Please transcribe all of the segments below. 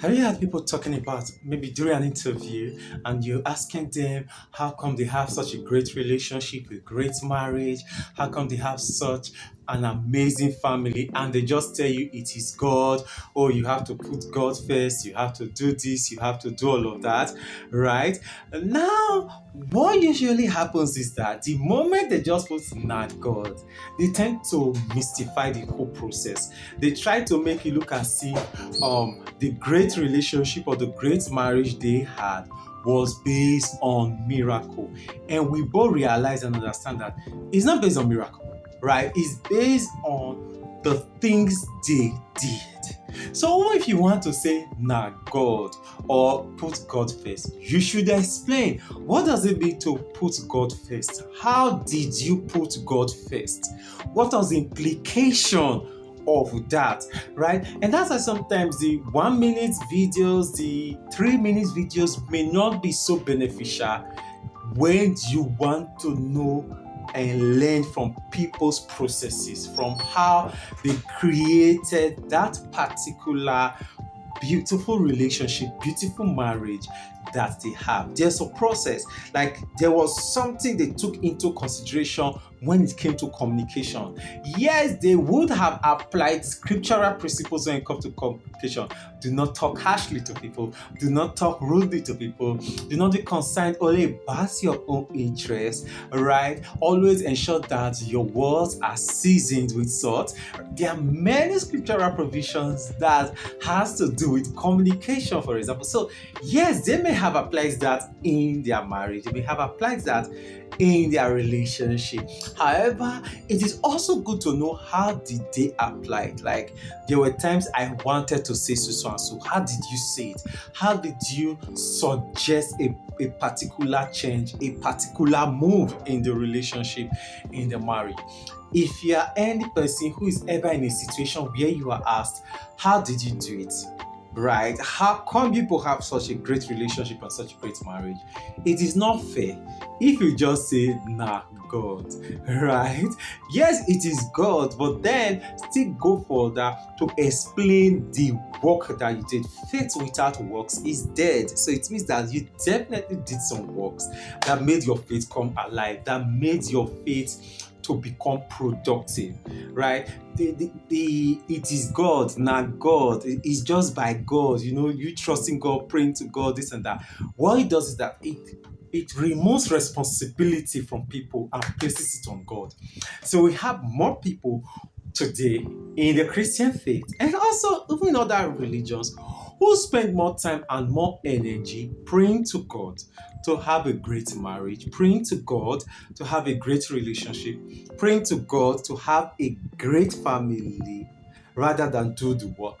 Have you had people talking about maybe during an interview and you're asking them how come they have such a great relationship, a great marriage, how come they have such an amazing family, and they just tell you it is God, or you have to put God first, you have to do this, you have to do all of that, right? Now, what usually happens is that the moment they just put not God, they tend to mystify the whole process. They try to make it look as if the great relationship or the great marriage they had was based on miracle. And we both realize and understand that it's not based on miracle, right? It's based on the things they did. So if you want to say nah God or put God first, you should explain what does it mean to put God first? How did you put God first? What was the implication of that, right? And that's why sometimes the 1 minute videos, the 3 minute videos may not be so beneficial when you want to know and learn from people's processes, from how they created that particular beautiful relationship, beautiful marriage that they have. There's a process. Like there was something they took into consideration when it came to communication. Yes, they would have applied scriptural principles when it comes to communication. Do not talk harshly to people. Do not talk rudely to people. Do not be concerned only about your own interests, right? Always ensure that your words are seasoned with salt. There are many scriptural provisions that has to do with communication, for example. So yes, they may have applied that in their marriage. They may have applied that in their relationship. However, it is also good to know how did they apply it. Like there were times I wanted to say so and so. How did you say it? How did you suggest a particular change, a particular move in the relationship, in the marriage? If you are any person who is ever in a situation where you are asked, how did you do it? Right? How come people have such a great relationship and such a great marriage? It is not fair if you just say, nah, God, right? Yes, it is God, but then still go further to explain the work that you did. Faith without works is dead. So it means that you definitely did some works that made your faith come alive, that made your faith to become productive, right? It is God, not God. It's just by God, you trusting God, praying to God, this and that. What it does is that it removes responsibility from people and places it on God. So we have more people today in the Christian faith and also even in other religions who spend more time and more energy praying to God to have a great marriage, praying to God to have a great relationship, praying to God to have a great family rather than do the work.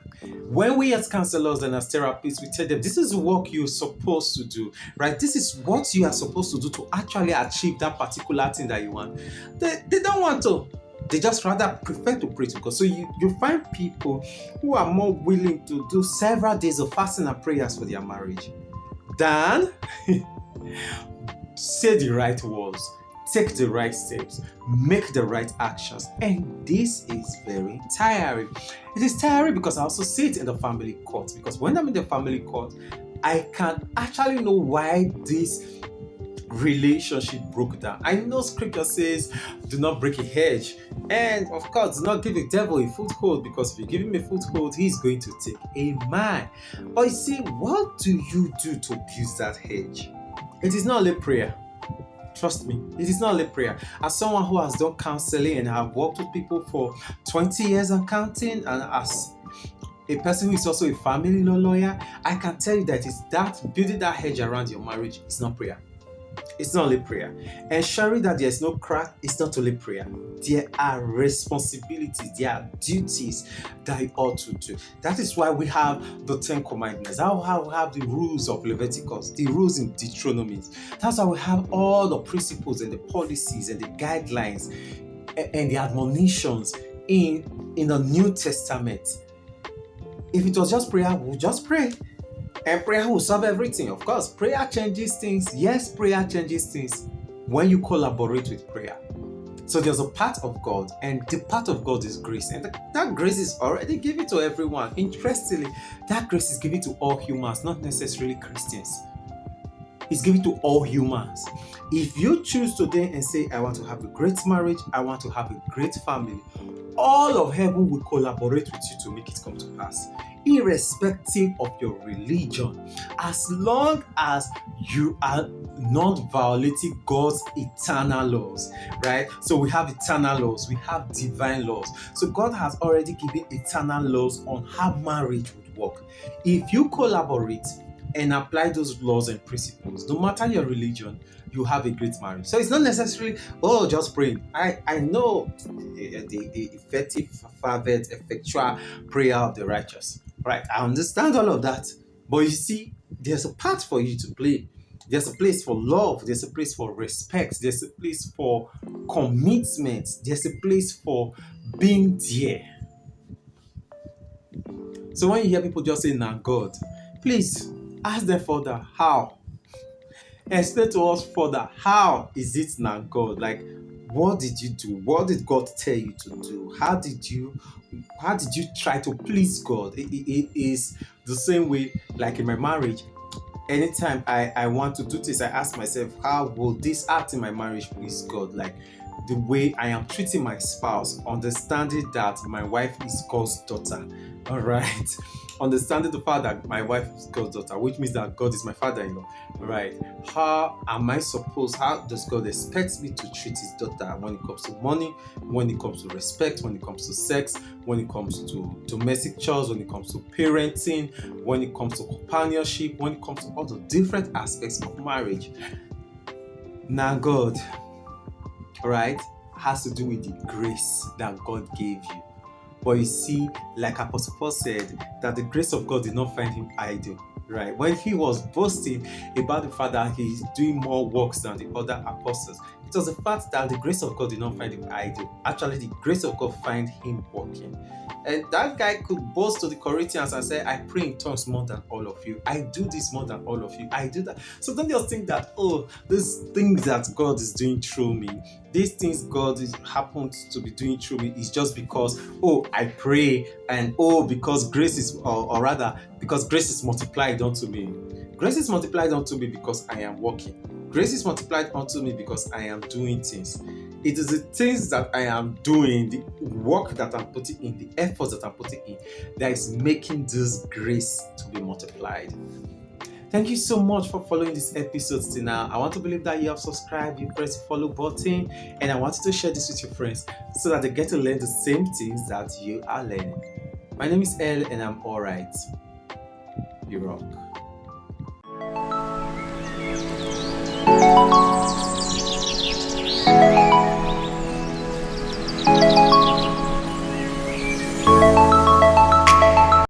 When we as counselors and as therapists, we tell them this is the work you're supposed to do, right? This is what you are supposed to do to actually achieve that particular thing that you want. They don't want to. They just rather prefer to pray to God. So you find people who are more willing to do several days of fasting and prayers for their marriage than say the right words, take the right steps, make the right actions. And this is very tiring. It is tiring because I also see it in the family court. Because when I'm in the family court, I can actually know why this relationship broke down. I know scripture says do not break a hedge, and of course do not give a devil a foothold, because if you give him a foothold he's going to take a man. But you see, what do you do to build that hedge? It is not only prayer. Trust me, it is not only prayer. As someone who has done counseling and have worked with people for 20 years and counting, and as a person who is also a family law lawyer, I can tell you that it's that building that hedge around your marriage is not prayer. It's not only prayer. Ensuring that there's no crack is not only prayer. There are responsibilities, there are duties that you ought to do. That is why we have the 10 Commandments. That's why we have the rules of Leviticus, the rules in Deuteronomy. That's why we have all the principles and the policies and the guidelines and the admonitions in the New Testament. If it was just prayer, we'll just pray. And prayer will solve everything. Of course, prayer changes things. Yes, prayer changes things when you collaborate with prayer. So there's a part of God, and the part of God is grace. And that grace is already given to everyone. Interestingly, that grace is given to all humans, not necessarily Christians. It's given to all humans. If you choose today and say, I want to have a great marriage, I want to have a great family, all of heaven will collaborate with you to make it come to pass, irrespective of your religion, as long as you are not violating God's eternal laws, right? So we have eternal laws, we have divine laws. So God has already given eternal laws on how marriage would work. If you collaborate and apply those laws and principles, no matter your religion, you have a great marriage. So it's not necessarily, oh, just praying. I know the effective, fervent, effectual prayer of the righteous. Right? I understand all of that. But you see, there's a part for you to play. There's a place for love. There's a place for respect. There's a place for commitment. There's a place for being there. So when you hear people just say, nah, God, please ask them further, how? Explain to us further, how is it now God? Like, what did you do? What did God tell you to do? How did you try to please God? It is the same way, like in my marriage. Anytime I want to do this, I ask myself, how will this act in my marriage please God? Like the way I am treating my spouse, understanding that my wife is God's daughter. All right. Understanding the fact that my wife is God's daughter, which means that God is my father-in-law. Right. How does God expect me to treat his daughter when it comes to money, when it comes to respect, when it comes to sex, when it comes to domestic chores, when it comes to parenting, when it comes to companionship, when it comes to all the different aspects of marriage? Now God, right, has to do with the grace that God gave you. But you see, like Apostle Paul said, that the grace of God did not find him idle, right? When he was boasting about the fact that he's doing more works than the other apostles, it was the fact that the grace of God did not find him idle. Actually, the grace of God found him working. And that guy could boast to the Corinthians and say, I pray in tongues more than all of you. I do this more than all of you. I do that. So don't just think that, oh, these things that God is doing through me, these things God happens to be doing through me is just because, oh, I pray, and oh, because grace is, or rather, because grace is multiplied unto me. Grace is multiplied unto me because I am working. Grace is multiplied unto me because I am doing things. It is the things that I am doing, the work that I'm putting in, the efforts that I'm putting in, that is making this grace to be multiplied. Thank you so much for following this episode till now. I want to believe that you have subscribed, you press the follow button, and I want you to share this with your friends so that they get to learn the same things that you are learning. My name is Earl, and I'm alright. You rock.